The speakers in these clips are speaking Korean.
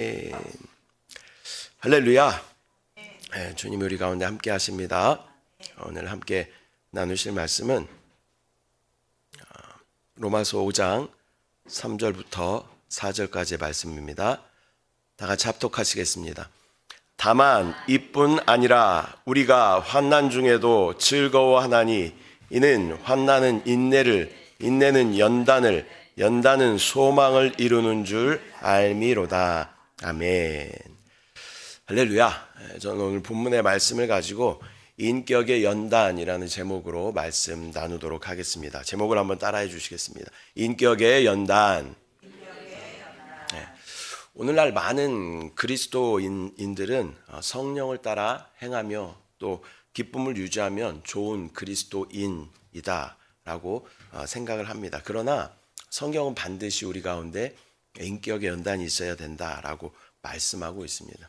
예, 할렐루야. 주님 우리 가운데 함께 하십니다. 오늘 함께 나누실 말씀은 로마서 5장 3절부터 4절까지의 말씀입니다. 다 같이 합독하시겠습니다. 다만 이뿐 아니라 우리가 환난 중에도 즐거워하나니 이는 환난은 인내를, 인내는 연단을, 연단은 소망을 이루는 줄 알미로다. 아멘. 할렐루야. 저는 오늘 본문의 말씀을 가지고 인격의 연단이라는 제목으로 말씀 나누도록 하겠습니다. 제목을 한번 따라해 주시겠습니다. 인격의 연단. 네. 오늘날 많은 그리스도인들은 성령을 따라 행하며 또 기쁨을 유지하면 좋은 그리스도인이다라고 생각을 합니다. 그러나 성경은 반드시 우리 가운데 인격의 연단이 있어야 된다라고 말씀하고 있습니다.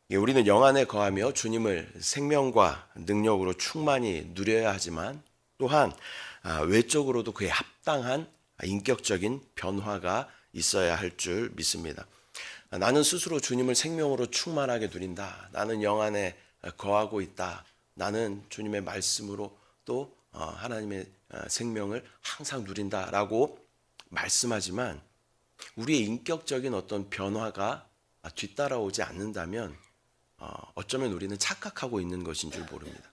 우리는 영 안에 거하며 주님을 생명과 능력으로 충만히 누려야 하지만 또한 외적으로도 그에 합당한 인격적인 변화가 있어야 할 줄 믿습니다. 나는 스스로 주님을 생명으로 충만하게 누린다. 나는 영 안에 거하고 있다. 나는 주님의 말씀으로 또 하나님의 생명을 항상 누린다라고 말씀하지만 우리의 인격적인 어떤 변화가 뒤따라오지 않는다면 어쩌면 우리는 착각하고 있는 것인 줄 모릅니다.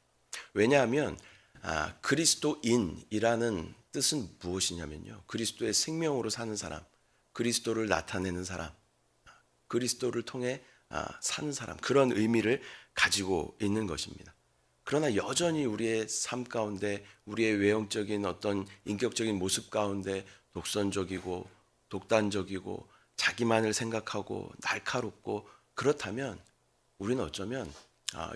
왜냐하면 그리스도인이라는 뜻은 무엇이냐면요, 그리스도의 생명으로 사는 사람, 그리스도를 나타내는 사람, 그리스도를 통해 사는 사람, 그런 의미를 가지고 있는 것입니다. 그러나 여전히 우리의 삶 가운데, 우리의 외형적인 어떤 인격적인 모습 가운데 독선적이고 독단적이고 자기만을 생각하고 날카롭고 그렇다면 우리는 어쩌면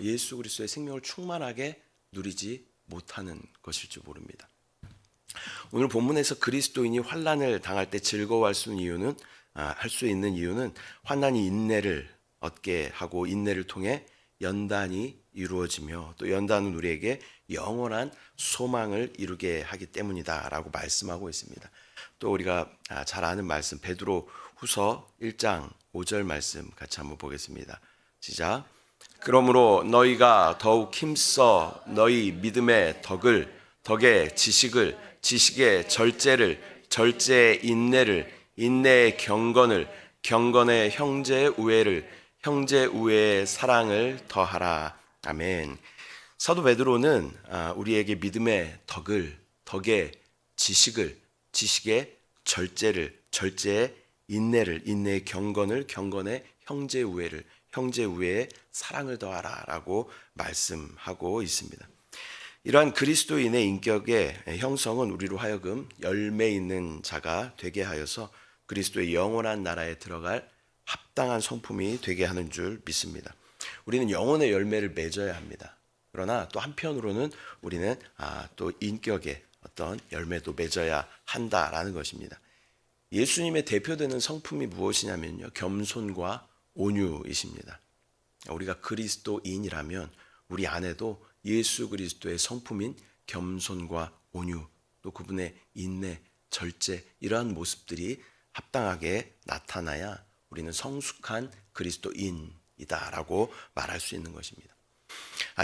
예수 그리스도의 생명을 충만하게 누리지 못하는 것일지 모릅니다. 오늘 본문에서 그리스도인이 환난을 당할 때 즐거워할 수 있는 이유는 환난이 인내를 얻게 하고 인내를 통해 연단이 이루어지며 또 연단은 우리에게 영원한 소망을 이루게 하기 때문이다라고 말씀하고 있습니다. 또 우리가 잘 아는 말씀 베드로 후서 1장 5절 말씀 같이 한번 보겠습니다. 시작. 그러므로 너희가 더욱 힘써 너희 믿음의 덕의 지식을, 지식의 절제를, 절제의 인내를, 인내의 경건의 형제의 우애를, 형제의 우애의 사랑을 더하라. 아멘. 사도 베드로는 우리에게 믿음의 덕의 지식을, 지식의 절제를, 절제의 인내를, 인내의 경건의 형제의 우애를, 형제의 우애의 사랑을 더하라라고 말씀하고 있습니다. 이러한 그리스도인의 인격의 형성은 우리로 하여금 열매 있는 자가 되게 하여서 그리스도의 영원한 나라에 들어갈 합당한 성품이 되게 하는 줄 믿습니다. 우리는 영혼의 열매를 맺어야 합니다. 그러나 또 한편으로는 우리는 또 인격의 어떤 열매도 맺어야 한다라는 것입니다. 예수님의 대표되는 성품이 무엇이냐면요, 겸손과 온유이십니다. 우리가 그리스도인이라면 우리 안에도 예수 그리스도의 성품인 겸손과 온유, 또 그분의 인내, 절제, 이러한 모습들이 합당하게 나타나야 우리는 성숙한 그리스도인이다라고 말할 수 있는 것입니다.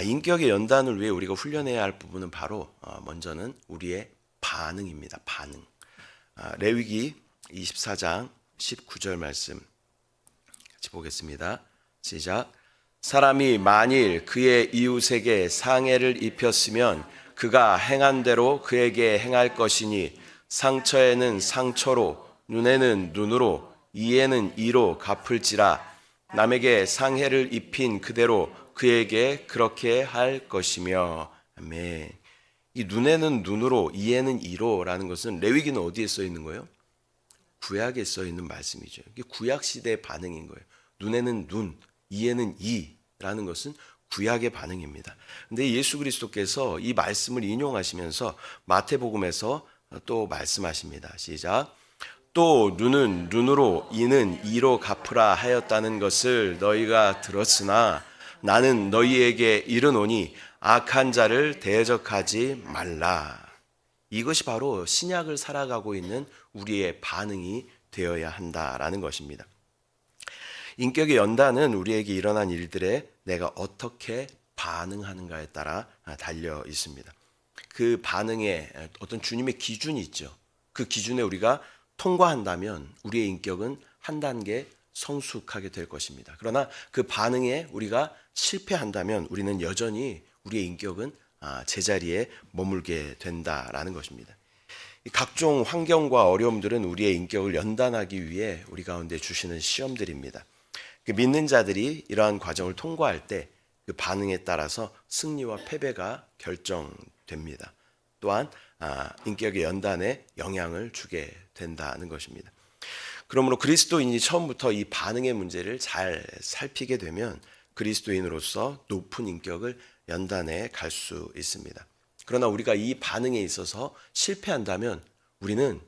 인격의 연단을 위해 우리가 훈련해야 할 부분은 바로 먼저는 우리의 반응입니다. 반응. 레위기 24장 19절 말씀 같이 보겠습니다. 시작. 사람이 만일 그의 이웃에게 상해를 입혔으면 그가 행한 대로 그에게 행할 것이니 상처에는 상처로, 눈에는 눈으로, 이에는 이로 갚을지라. 남에게 상해를 입힌 그대로 그에게 그렇게 할 것이며. 아멘. 이 눈에는 눈으로, 이에는 이로라는 것은 레위기는 어디에 써 있는 거예요? 구약에 써 있는 말씀이죠. 이게 구약 시대의 반응인 거예요. 눈에는 눈, 이에는 이라는 것은 구약의 반응입니다. 근데 예수 그리스도께서 이 말씀을 인용하시면서 마태복음에서 또 말씀하십니다. 시작. 또 눈은 눈으로, 이는 이로 갚으라 하였다는 것을 너희가 들었으나 나는 너희에게 이르노니 악한 자를 대적하지 말라. 이것이 바로 신약을 살아가고 있는 우리의 반응이 되어야 한다라는 것입니다. 인격의 연단은 우리에게 일어난 일들에 내가 어떻게 반응하는가에 따라 달려 있습니다. 그 반응에 어떤 주님의 기준이 있죠. 그 기준에 우리가 통과한다면 우리의 인격은 한 단계 성숙하게 될 것입니다. 그러나 그 반응에 우리가 실패한다면 우리는 여전히 우리의 인격은 제자리에 머물게 된다라는 것입니다. 각종 환경과 어려움들은 우리의 인격을 연단하기 위해 우리 가운데 주시는 시험들입니다. 믿는 자들이 이러한 과정을 통과할 때 그 반응에 따라서 승리와 패배가 결정됩니다. 또한 인격의 연단에 영향을 주게 된다는 것입니다. 그러므로 그리스도인이 처음부터 이 반응의 문제를 잘 살피게 되면 그리스도인으로서 높은 인격을 연단해 갈 수 있습니다. 그러나 우리가 이 반응에 있어서 실패한다면 우리는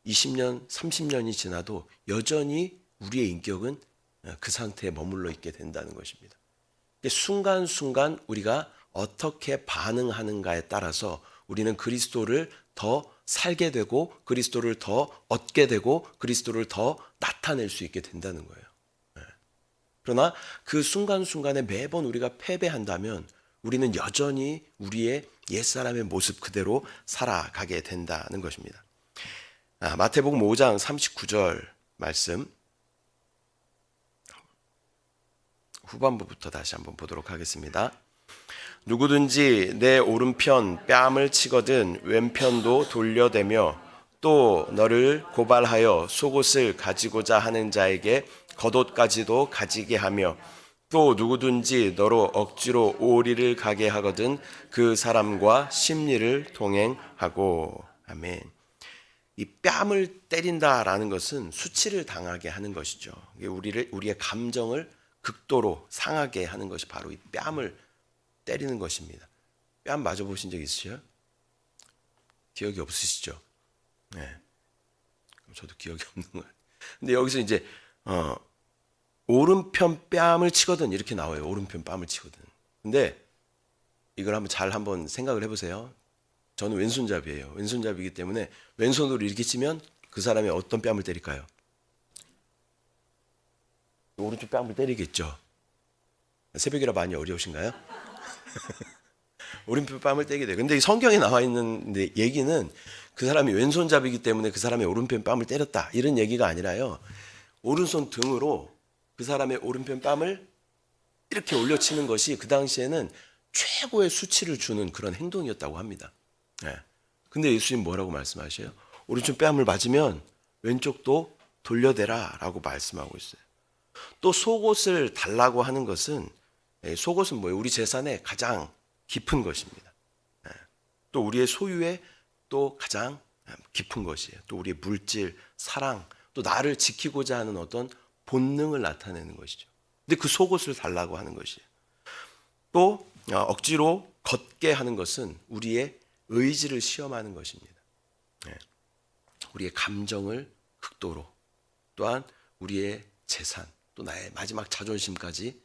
20년, 30년이 지나도 여전히 우리의 인격은 그 상태에 머물러 있게 된다는 것입니다. 순간순간 우리가 어떻게 반응하는가에 따라서 우리는 그리스도를 더 살게 되고 그리스도를 더 얻게 되고 그리스도를 더 나타낼 수 있게 된다는 거예요. 그러나 그 순간순간에 매번 우리가 패배한다면 우리는 여전히 우리의 옛사람의 모습 그대로 살아가게 된다는 것입니다. 마태복음 5장 39절 말씀 후반부부터 다시 한번 보도록 하겠습니다. 누구든지 내 오른편 뺨을 치거든 왼편도 돌려대며 또 너를 고발하여 속옷을 가지고자 하는 자에게 겉옷까지도 가지게 하며 또 누구든지 너로 억지로 오리를 가게 하거든 그 사람과 심리를 동행하고. 아멘. 이 뺨을 때린다라는 것은 수치를 당하게 하는 것이죠. 우리의 감정을 극도로 상하게 하는 것이 바로 이 뺨을 때리는 것입니다. 뺨 맞아보신 적 있으세요? 기억이 없으시죠? 네. 저도 기억이 없는 거예요. 근데 여기서 이제 오른편 뺨을 치거든 이렇게 나와요. 오른편 뺨을 치거든. 근데 이걸 한번 생각을 해보세요. 저는 왼손잡이에요. 왼손잡이기 때문에 왼손으로 이렇게 치면 그 사람이 어떤 뺨을 때릴까요? 오른쪽 뺨을 때리겠죠. 새벽이라 많이 어려우신가요? 오른편 뺨을 때리게 돼요. 근데 이 성경에 나와 있는 얘기는 그 사람이 왼손잡이기 때문에 그 사람의 오른편 뺨을 때렸다 이런 얘기가 아니라요. 오른손 등으로 그 사람의 오른편 뺨을 이렇게 올려치는 것이 그 당시에는 최고의 수치를 주는 그런 행동이었다고 합니다. 근데 예수님 뭐라고 말씀하셔요? 오른쪽 뺨을 맞으면 왼쪽도 돌려대라 라고 말씀하고 있어요. 또 속옷을 달라고 하는 것은 속옷은 뭐예요? 우리 재산의 가장 깊은 것입니다. 또 우리의 소유의 또 가장 깊은 것이에요. 또 우리의 물질, 사랑, 또 나를 지키고자 하는 어떤 본능을 나타내는 것이죠. 근데 그 속옷을 달라고 하는 것이에요. 또 억지로 걷게 하는 것은 우리의 의지를 시험하는 것입니다. 우리의 감정을 극도로 또한 우리의 재산 또 나의 마지막 자존심까지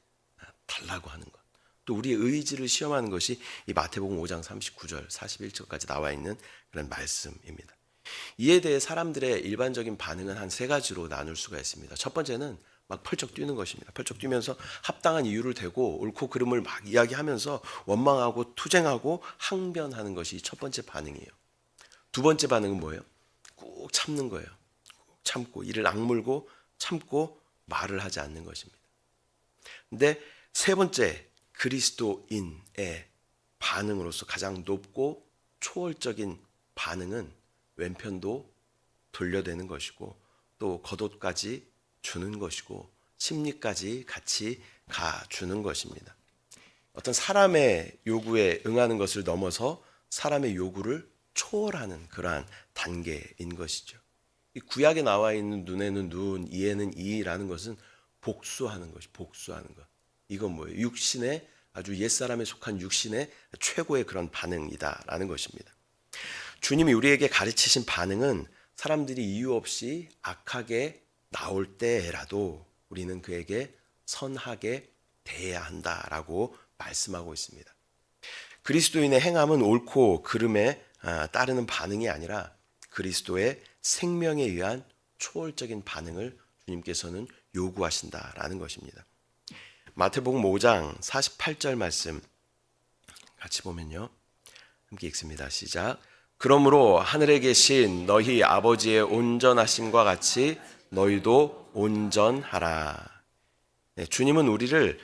달라고 하는 것. 또 우리의 의지를 시험하는 것이 이 마태복음 5장 39절 41절까지 나와 있는 그런 말씀입니다. 이에 대해 사람들의 일반적인 반응은 한 세 가지로 나눌 수가 있습니다. 첫 번째는 막 펄쩍 뛰는 것입니다. 펄쩍 뛰면서 합당한 이유를 대고 옳고 그름을 막 이야기하면서 원망하고 투쟁하고 항변하는 것이 첫 번째 반응이에요. 두 번째 반응은 뭐예요? 꾹 참는 거예요. 꾹 참고 이를 악물고 참고 말을 하지 않는 것입니다. 근데 세 번째 그리스도인의 반응으로서 가장 높고 초월적인 반응은 왼편도 돌려대는 것이고 또 겉옷까지 주는 것이고 심리까지 같이 가주는 것입니다. 어떤 사람의 요구에 응하는 것을 넘어서 사람의 요구를 초월하는 그러한 단계인 것이죠. 이 구약에 나와 있는 눈에는 눈, 이에는 이라는 것은 복수하는 것이 복수하는 것. 이건 뭐예요? 육신의 아주 옛사람에 속한 육신의 최고의 그런 반응이다라는 것입니다. 주님이 우리에게 가르치신 반응은 사람들이 이유 없이 악하게 나올 때라도 우리는 그에게 선하게 대해야 한다라고 말씀하고 있습니다. 그리스도인의 행함은 옳고 그름에 따르는 반응이 아니라 그리스도의 생명에 의한 초월적인 반응을 주님께서는 요구하신다라는 것입니다. 마태복음 5장 48절 말씀 같이 보면요. 함께 읽습니다. 시작. 그러므로 하늘에 계신 너희 아버지의 온전하심과 같이 너희도 온전하라. 네, 주님은 우리를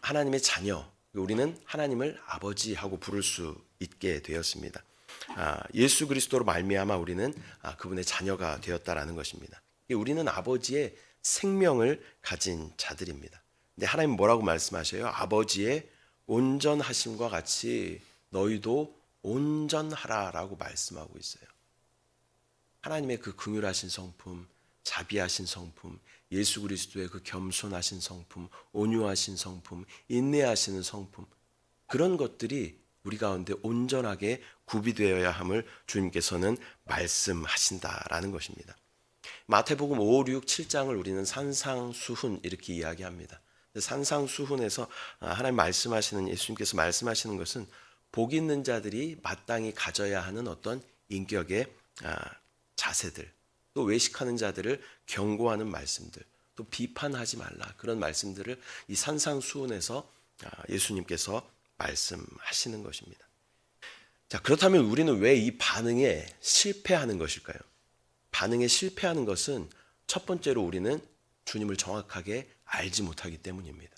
하나님의 자녀, 우리는 하나님을 아버지하고 부를 수 있게 되었습니다. 예수 그리스도로 말미암아 우리는 그분의 자녀가 되었다라는 것입니다. 우리는 아버지의 생명을 가진 자들입니다. 근데 하나님 뭐라고 말씀하셔요? 아버지의 온전하심과 같이 너희도 온전하라라고 말씀하고 있어요. 하나님의 그 긍휼하신 성품, 자비하신 성품, 예수 그리스도의 그 겸손하신 성품, 온유하신 성품, 인내하시는 성품, 그런 것들이 우리 가운데 온전하게 구비되어야 함을 주님께서는 말씀하신다라는 것입니다. 마태복음 5, 6, 7장을 우리는 산상수훈 이렇게 이야기합니다. 산상수훈에서 하나님 말씀하시는, 예수님께서 말씀하시는 것은 복 있는 자들이 마땅히 가져야 하는 어떤 인격의 자세들, 또 외식하는 자들을 경고하는 말씀들, 또 비판하지 말라, 그런 말씀들을 이 산상수훈에서 예수님께서 말씀하시는 것입니다. 자, 그렇다면 우리는 왜 이 반응에 실패하는 것일까요? 반응에 실패하는 것은 첫 번째로 우리는 주님을 정확하게 알지 못하기 때문입니다.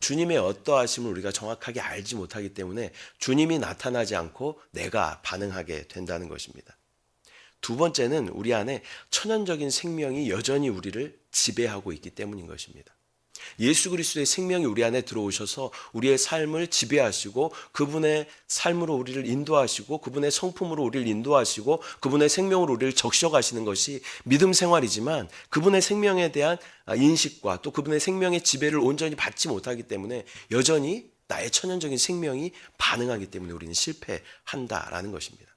주님의 어떠하심을 우리가 정확하게 알지 못하기 때문에 주님이 나타나지 않고 내가 반응하게 된다는 것입니다. 두 번째는 우리 안에 천연적인 생명이 여전히 우리를 지배하고 있기 때문인 것입니다. 예수 그리스도의 생명이 우리 안에 들어오셔서 우리의 삶을 지배하시고 그분의 삶으로 우리를 인도하시고 그분의 성품으로 우리를 인도하시고 그분의 생명으로 우리를 적셔가시는 것이 믿음 생활이지만 그분의 생명에 대한 인식과 또 그분의 생명의 지배를 온전히 받지 못하기 때문에 여전히 나의 천연적인 생명이 반응하기 때문에 우리는 실패한다라는 것입니다.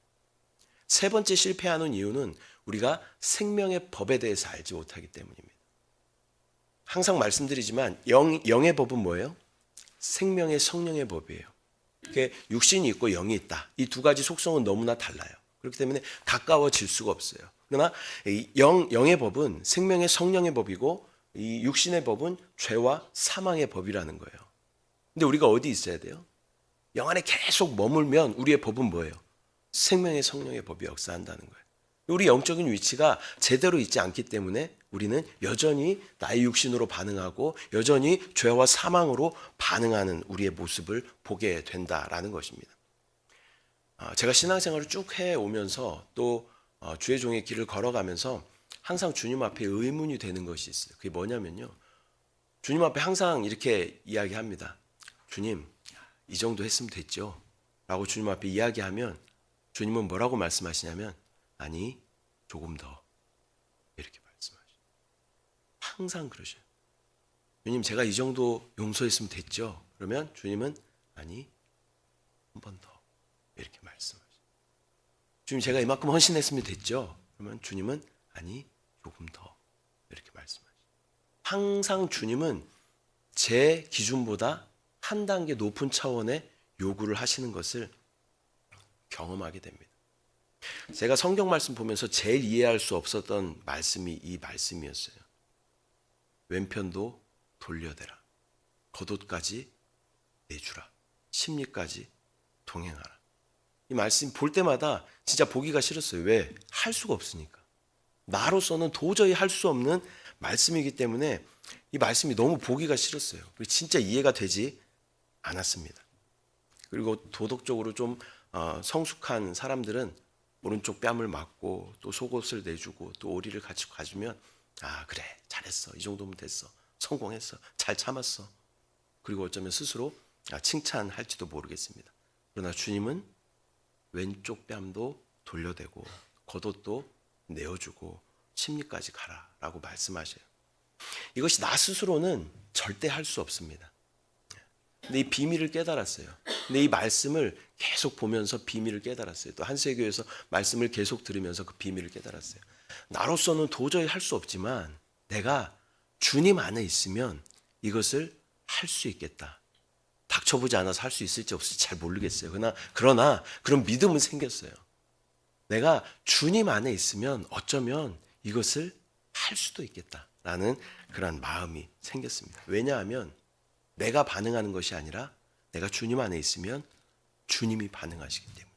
세 번째 실패하는 이유는 우리가 생명의 법에 대해서 알지 못하기 때문입니다. 항상 말씀드리지만 영의 법은 뭐예요? 생명의 성령의 법이에요. 육신이 있고 영이 있다. 이 두 가지 속성은 너무나 달라요. 그렇기 때문에 가까워질 수가 없어요. 그러나 영의 법은 생명의 성령의 법이고 이 육신의 법은 죄와 사망의 법이라는 거예요. 근데 우리가 어디 있어야 돼요? 영 안에 계속 머물면 우리의 법은 뭐예요? 생명의 성령의 법이 역사한다는 거예요. 우리 영적인 위치가 제대로 있지 않기 때문에 우리는 여전히 나의 육신으로 반응하고 여전히 죄와 사망으로 반응하는 우리의 모습을 보게 된다라는 것입니다. 제가 신앙생활을 쭉 해오면서 또 주의 종의 길을 걸어가면서 항상 주님 앞에 의문이 되는 것이 있어요. 그게 뭐냐면요. 주님 앞에 항상 이렇게 이야기합니다. 주님, 이 정도 했으면 됐죠? 라고 주님 앞에 이야기하면 주님은 뭐라고 말씀하시냐면 아니, 조금 더 이렇게 말씀하셔요. 항상 그러셔요. 주님, 제가 이 정도 용서했으면 됐죠? 그러면 주님은 아니, 한 번 더 이렇게 말씀하셔요. 주님, 제가 이만큼 헌신했으면 됐죠? 그러면 주님은 아니, 조금 더 이렇게 말씀하셔요. 항상 주님은 제 기준보다 한 단계 높은 차원의 요구를 하시는 것을 경험하게 됩니다. 제가 성경 말씀 보면서 제일 이해할 수 없었던 말씀이 이 말씀이었어요. 왼편도 돌려대라. 겉옷까지 내주라. 심리까지 동행하라. 이 말씀 볼 때마다 진짜 보기가 싫었어요. 왜? 할 수가 없으니까. 나로서는 도저히 할 수 없는 말씀이기 때문에 이 말씀이 너무 보기가 싫었어요. 진짜 이해가 되지 않았습니다. 그리고 도덕적으로 좀 성숙한 사람들은 오른쪽 뺨을 맞고 또 속옷을 내주고 또 오리를 같이 가주면 아, 그래, 잘했어, 이 정도면 됐어, 성공했어, 잘 참았어. 그리고 어쩌면 스스로 칭찬할지도 모르겠습니다. 그러나 주님은 왼쪽 뺨도 돌려대고 겉옷도 내어주고 심리까지 가라라고 말씀하셔요. 이것이 나 스스로는 절대 할 수 없습니다. 근데 이 비밀을 깨달았어요. 근데 이 말씀을 계속 보면서 비밀을 깨달았어요. 또 한세교에서 말씀을 계속 들으면서 그 비밀을 깨달았어요. 나로서는 도저히 할 수 없지만 내가 주님 안에 있으면 이것을 할 수 있겠다. 닥쳐보지 않아서 할 수 있을지 없을지 잘 모르겠어요. 그러나 그런 믿음은 생겼어요. 내가 주님 안에 있으면 어쩌면 이것을 할 수도 있겠다. 라는 그런 마음이 생겼습니다. 왜냐하면 내가 반응하는 것이 아니라 내가 주님 안에 있으면 주님이 반응하시기 때문에.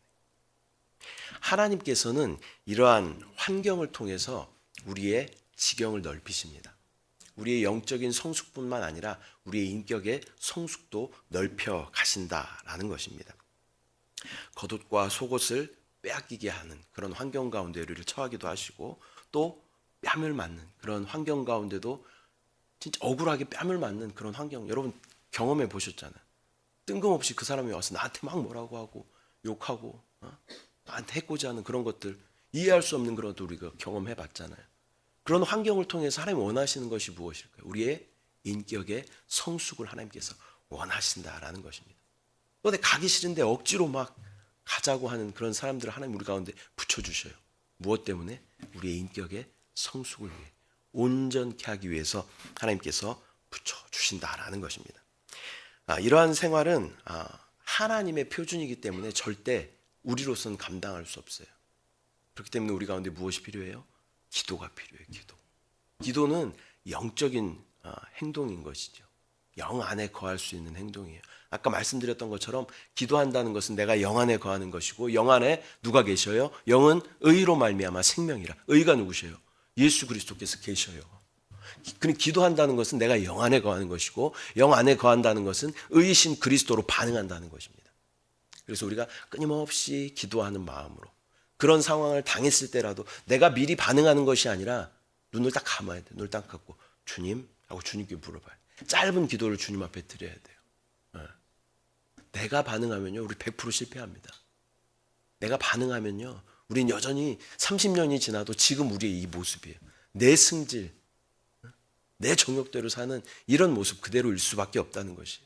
하나님께서는 이러한 환경을 통해서 우리의 지경을 넓히십니다. 우리의 영적인 성숙뿐만 아니라 우리의 인격의 성숙도 넓혀 가신다라는 것입니다. 겉옷과 속옷을 빼앗기게 하는 그런 환경 가운데 우리를 처하기도 하시고, 또 뺨을 맞는 그런 환경 가운데도 진짜 억울하게 뺨을 맞는 그런 환경, 여러분 경험해 보셨잖아요. 뜬금없이 그 사람이 와서 나한테 막 뭐라고 하고 욕하고 나한테 해코지하는 그런 것들, 이해할 수 없는 그런 것도 우리가 경험해 봤잖아요. 그런 환경을 통해서 하나님 원하시는 것이 무엇일까요? 우리의 인격의 성숙을 하나님께서 원하신다라는 것입니다. 근데 가기 싫은데 억지로 막 가자고 하는 그런 사람들을 하나님 우리 가운데 붙여주셔요. 무엇 때문에? 우리의 인격의 성숙을 위해, 온전케 하기 위해서 하나님께서 붙여주신다라는 것입니다. 이러한 생활은 하나님의 표준이기 때문에 절대 우리로서는 감당할 수 없어요. 그렇기 때문에 우리 가운데 무엇이 필요해요? 기도가 필요해요. 기도는 영적인 행동인 것이죠. 영 안에 거할 수 있는 행동이에요. 아까 말씀드렸던 것처럼 기도한다는 것은 내가 영 안에 거하는 것이고, 영 안에 누가 계셔요? 영은 의로 말미암아 생명이라. 의가 누구셔요? 예수 그리스도께서 계셔요. 기도한다는 것은 내가 영 안에 거하는 것이고, 영 안에 거한다는 것은 의이신 그리스도로 반응한다는 것입니다. 그래서 우리가 끊임없이 기도하는 마음으로, 그런 상황을 당했을 때라도 내가 미리 반응하는 것이 아니라 눈을 딱 감아야 돼. 눈을 딱 감고 주님 하고 주님께 물어봐요. 짧은 기도를 주님 앞에 드려야 돼요. 내가 반응하면요, 우리 100% 실패합니다. 내가 반응하면요, 우린 여전히 30년이 지나도 지금 우리의 이 모습이에요. 내 승질, 내 정욕대로 사는 이런 모습 그대로일 수밖에 없다는 것이.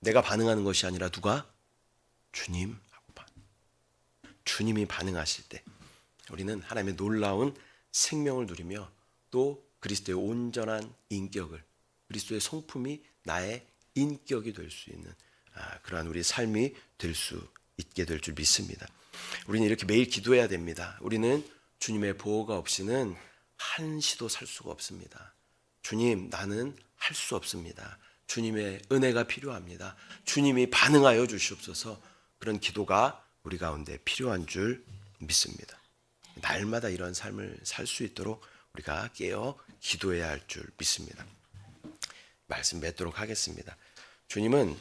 내가 반응하는 것이 아니라 누가? 주님 하고 주님이 반응하실 때 우리는 하나님의 놀라운 생명을 누리며, 또 그리스도의 온전한 인격을, 그리스도의 성품이 나의 인격이 될 수 있는 그러한 우리의 삶이 될 수 있게 될 줄 믿습니다. 우리는 이렇게 매일 기도해야 됩니다. 우리는 주님의 보호가 없이는 한시도 살 수가 없습니다. 주님, 나는 할 수 없습니다. 주님의 은혜가 필요합니다. 주님이 반응하여 주시옵소서. 그런 기도가 우리 가운데 필요한 줄 믿습니다. 날마다 이런 삶을 살 수 있도록 우리가 깨어 기도해야 할 줄 믿습니다. 말씀 맺도록 하겠습니다. 주님은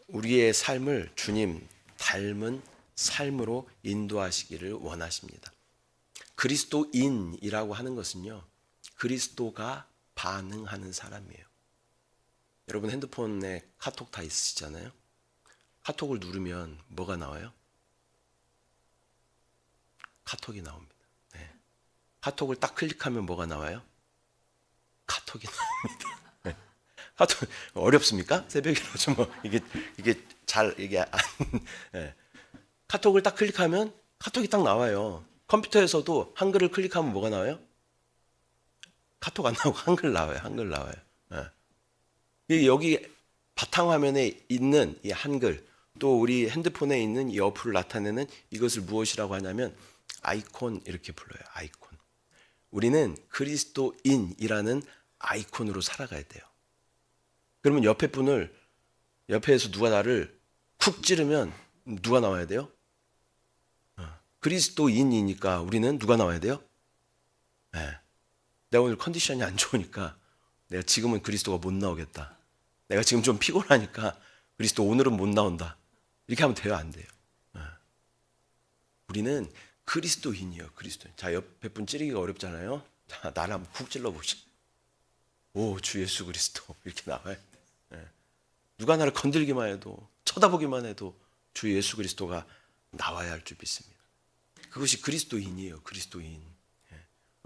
우리의 삶을 주님 닮은 삶으로 인도하시기를 원하십니다. 그리스도인이라고 하는 것은요, 그리스도가 반응하는 사람이에요. 여러분 핸드폰에 카톡 다 있으시잖아요. 카톡을 누르면 뭐가 나와요? 카톡이 나옵니다. 네. 카톡을 딱 클릭하면 뭐가 나와요? 카톡이 나옵니다. 네. 카톡 어렵습니까? 새벽이라서 뭐 이게 잘 이게 안. 네. 카톡을 딱 클릭하면 카톡이 딱 나와요. 컴퓨터에서도 한글을 클릭하면 뭐가 나와요? 카톡 안 나오고 한글 나와요. 한글 나와요. 네. 여기 바탕화면에 있는 이 한글, 또 우리 핸드폰에 있는 이 어플을 나타내는 이것을 무엇이라고 하냐면 아이콘, 이렇게 불러요. 아이콘. 우리는 그리스도인이라는 아이콘으로 살아가야 돼요. 그러면 옆에서 누가 나를 쿡 찌르면 누가 나와야 돼요? 그리스도인이니까 우리는 누가 나와야 돼요? 네. 내가 오늘 컨디션이 안 좋으니까 내가 지금은 그리스도가 못 나오겠다. 내가 지금 좀 피곤하니까 그리스도 오늘은 못 나온다. 이렇게 하면 돼요? 안 돼요? 우리는 그리스도인이요. 그리스도인. 자, 옆에 분 찌르기가 어렵잖아요. 자, 나를 한번 쿡 찔러보시. 오, 주 예수 그리스도. 이렇게 나와요. 누가 나를 건들기만 해도, 쳐다보기만 해도 주 예수 그리스도가 나와야 할 줄 믿습니다. 그것이 그리스도인이에요. 그리스도인.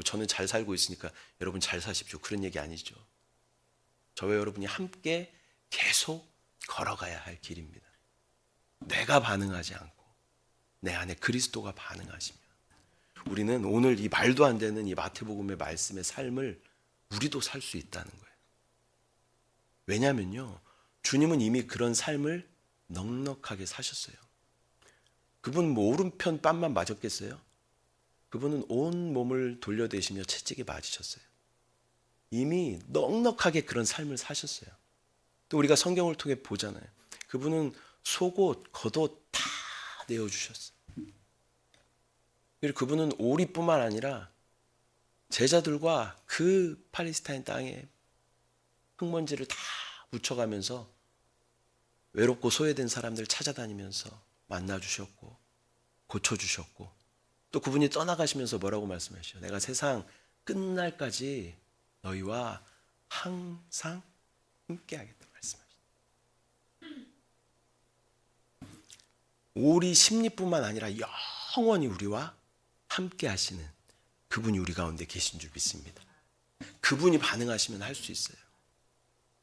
저는 잘 살고 있으니까 여러분 잘 사십시오. 그런 얘기 아니죠. 저와 여러분이 함께 계속 걸어가야 할 길입니다. 내가 반응하지 않고 내 안에 그리스도가 반응하시면 우리는 오늘 이 말도 안 되는 이 마태복음의 말씀의 삶을 우리도 살 수 있다는 거예요. 왜냐하면요, 주님은 이미 그런 삶을 넉넉하게 사셨어요. 그분 뭐 오른편 뺨만 맞았겠어요? 그분은 온 몸을 돌려대시며 채찍에 맞으셨어요. 이미 넉넉하게 그런 삶을 사셨어요. 또 우리가 성경을 통해 보잖아요. 그분은 속옷, 겉옷 다 내어주셨어요. 그리고 그분은 오리뿐만 아니라 제자들과 그 팔레스타인 땅에 흙먼지를 다 묻혀가면서 외롭고 소외된 사람들 찾아다니면서 만나주셨고 고쳐주셨고, 또 그분이 떠나가시면서 뭐라고 말씀하시죠? 내가 세상 끝날까지 너희와 항상 함께하겠다 말씀하시죠. 오리 심리뿐만 아니라 영원히 우리와 함께하시는 그분이 우리 가운데 계신 줄 믿습니다. 그분이 반응하시면 할 수 있어요.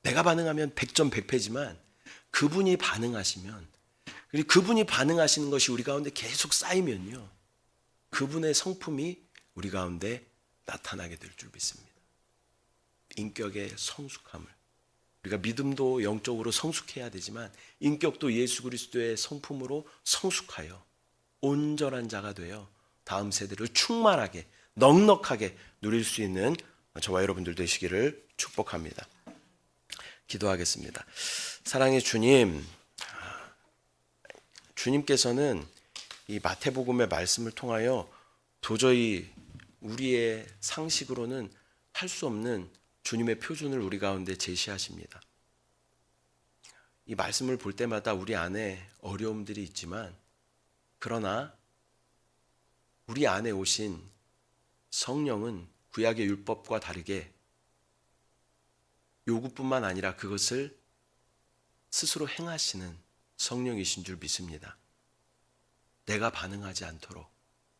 내가 반응하면 100점 100패지만 그분이 반응하시면, 그리고 그분이 반응하시는 것이 우리 가운데 계속 쌓이면요, 그분의 성품이 우리 가운데 나타나게 될 줄 믿습니다. 인격의 성숙함을, 우리가 믿음도 영적으로 성숙해야 되지만 인격도 예수 그리스도의 성품으로 성숙하여 온전한 자가 되어 다음 세대를 충만하게 넉넉하게 누릴 수 있는 저와 여러분들 되시기를 축복합니다. 기도하겠습니다. 사랑의 주님, 주님께서는 이 마태복음의 말씀을 통하여 도저히 우리의 상식으로는 할 수 없는 주님의 표준을 우리 가운데 제시하십니다. 이 말씀을 볼 때마다 우리 안에 어려움들이 있지만, 그러나 우리 안에 오신 성령은 구약의 율법과 다르게 요구뿐만 아니라 그것을 스스로 행하시는 성령이신 줄 믿습니다. 내가 반응하지 않도록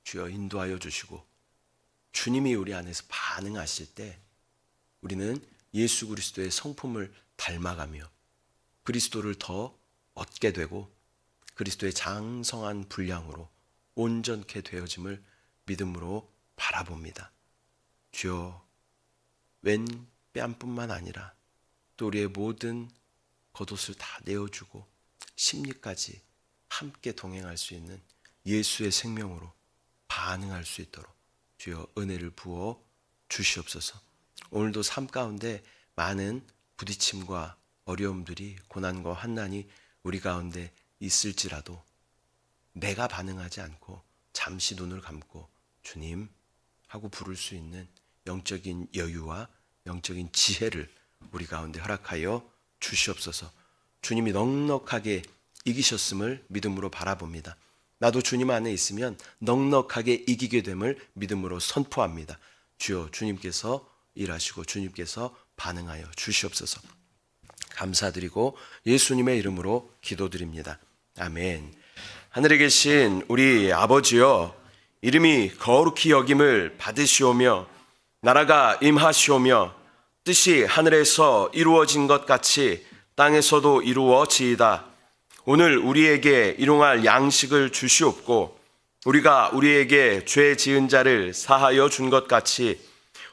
주여 인도하여 주시고, 주님이 우리 안에서 반응하실 때 우리는 예수 그리스도의 성품을 닮아가며 그리스도를 더 얻게 되고 그리스도의 장성한 분량으로 온전케 되어짐을 믿음으로 바라봅니다. 주여, 웬 뺨뿐만 아니라 또 우리의 모든 겉옷을 다 내어주고 심리까지 함께 동행할 수 있는 예수의 생명으로 반응할 수 있도록 주여 은혜를 부어 주시옵소서. 오늘도 삶 가운데 많은 부딪힘과 어려움들이, 고난과 환난이 우리 가운데 있을지라도 내가 반응하지 않고 잠시 눈을 감고 주님 하고 부를 수 있는 영적인 여유와 영적인 지혜를 우리 가운데 허락하여 주시옵소서. 주님이 넉넉하게 이기셨음을 믿음으로 바라봅니다. 나도 주님 안에 있으면 넉넉하게 이기게 됨을 믿음으로 선포합니다. 주여, 주님께서 일하시고 주님께서 반응하여 주시옵소서. 감사드리고 예수님의 이름으로 기도드립니다. 아멘. 하늘에 계신 우리 아버지여, 이름이 거룩히 여김을 받으시오며 나라가 임하시오며 뜻이 하늘에서 이루어진 것 같이 땅에서도 이루어지이다. 오늘 우리에게 일용할 양식을 주시옵고 우리가 우리에게 죄 지은 자를 사하여 준 것 같이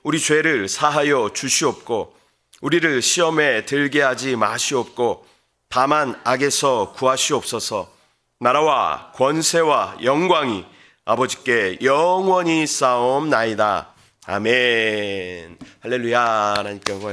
우리 죄를 사하여 주시옵고 우리를 시험에 들게 하지 마시옵고 다만 악에서 구하시옵소서. 나라와 권세와 영광이 아버지께 영원히 쌓옵나이다. 아멘. 할렐루야. 하나님께 영광을